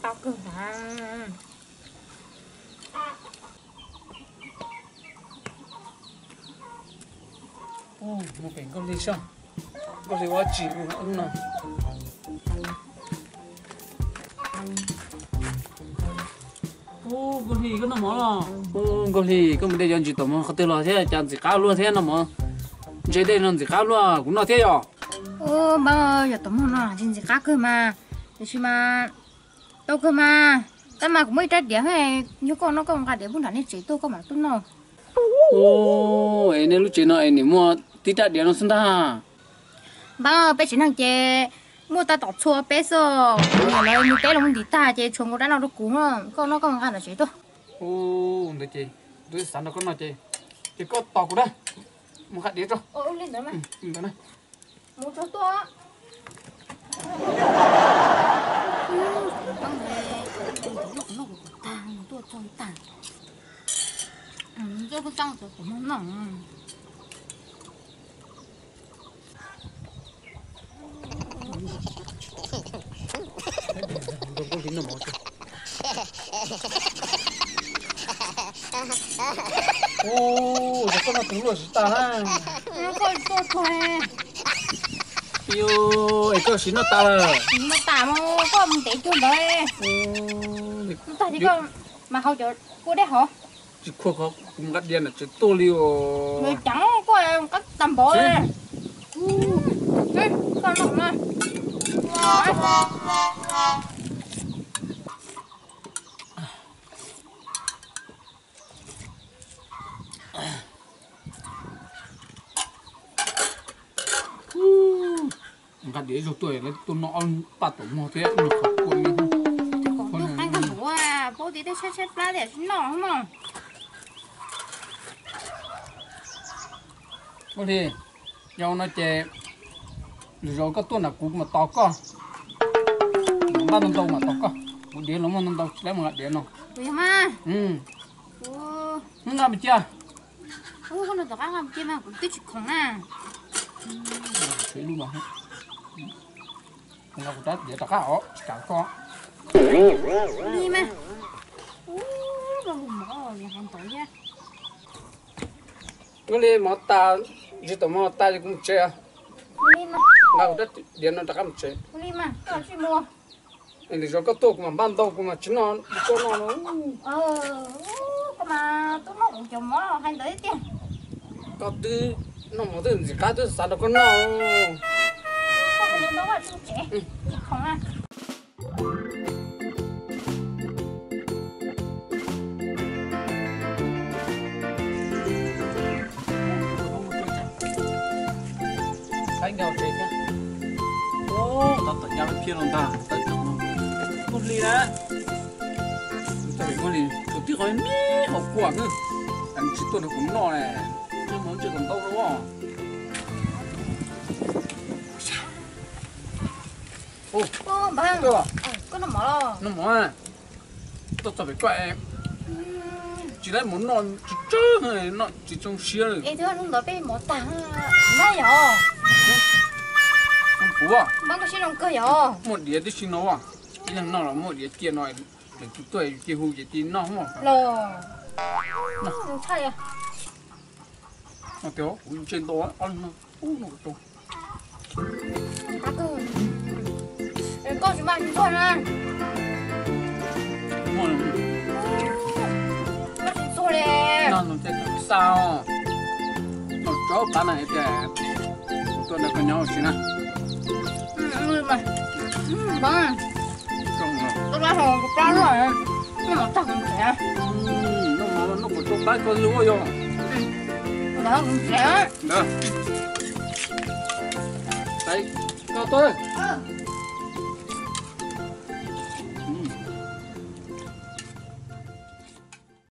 tao cơ hả? Một cái con đi xong, con đi qua chỉ ông nào. Con đi cái nó mỏ là. Con đi con đây dân chỉ tụi mình không tiêu lo thế, chẳng chỉ cá luôn thế nó mỏ. Chơi đây nó chỉ cá luôn, cũng nó thế à? Ba giờ tụi mình nó chỉ cá cơ mà, nhưng mà đâu cơ mà, cái mà cũng mới trái đĩa hay, như con nó còn cả đĩa bún đạn này chỉ tôi có mà tôi nó. Em lúc chơi nó em mua tí trái đĩa nó sinh ta. Ba bé chỉ năng chơi mua ta tọt chua bé sao, nhà này mua cái lồng đi ta chơi chuồng con đã nào được cúng không, con nó còn cả là chỉ tôi. Được chị, tôi sẵn nó con nó chị có tọt của đây, một hạt đĩa cho. Lên đó mà. Đó này. Một chỗ to. Cái cái trăng của nó nặng. Con gì nó mỏ chứ? Nó con nó tính rồi ta ha. Nó coi to thôi. Yêu, ấy cho xin nó ta là. Nó tạm có một tí chút đấy. Nó ta chỉ có mà hậu chỗ cô đấy hả? Chỉ khô khó cũng gắt điên là chỉ tô liu. Người trắng có các tầm bộ đấy. Con nó mà. Gắt điên rồi tuổi nó tôi nó bắt tổ mò thế nó khó cuốn đi không? Còn tôi ăn cái bố à, bố tí đấy chết lá để nó không mà. Có đi, nhau nó chè rồi có tuần là cục mà to con, ba năm đầu mà to con, một đĩa nó mà năm đầu lấy một hạt đĩa nó. Vậy mà. Nó làm chưa? Con nó tao ăn kia mà cũng tích không à. Thấy luôn mà. Con nó cũng đã đĩa tao cá ó, cả con. Đi mà. Nó mỏ là hàng tối nha. Cái này mà ta, chỉ tao mà ta cũng chơi. Đi mà. Nó cũng đã đĩa nó đã cầm chơi. Đi mà, tao chỉ mua. Thì rồi có tô mà ban đầu mà chúng nó cho nó. Mà tôi nó cũng chồng mỏ hàng tới tiền. Có thứ nó mà thứ gì cả thứ sao nó con nó. Không phải nó là chung trẻ. Không à. Anh nào chơi nhá. Tao tự nhau nó kia luôn ta. Con ly đó. Tao phải con ly. Tụi tí hỏi mí học quả nữa. Anh chỉ tuần nó cũng no này. Nhưng mà chưa còn đâu đúng không? Bang. Có nó mỏ lo. Nó mỏ à. Tao phải quậy em. Chỉ lấy muốn non chỉ chơi này nó chỉ trong xía rồi. Ê thưa nó bị mỏ tàng. Nó nhỏ. Không à? Bang có xin ông cơ nhỏ. Một đĩa thì xin nó à? Chỉ là nó là một đĩa kia nói để tụi tôi kia hù gì thì nó không à? Lò. Nó thay à? Nó kéo trên đó ăn nó to. Cá cơ. Con chúng bạn con à? Ngon. Nó xin xô nè. Nó sẽ sao? Nó chó bán này thì tôi đã có nhau xin à? Mà. Bang. Không rồi. Tôi đã hồ của ba rồi. Nó mỏ tàng cũng trẻ. Nó có trong tay con lúa vô. Đó cũng trẻ. Đó. Đấy, cho tôi.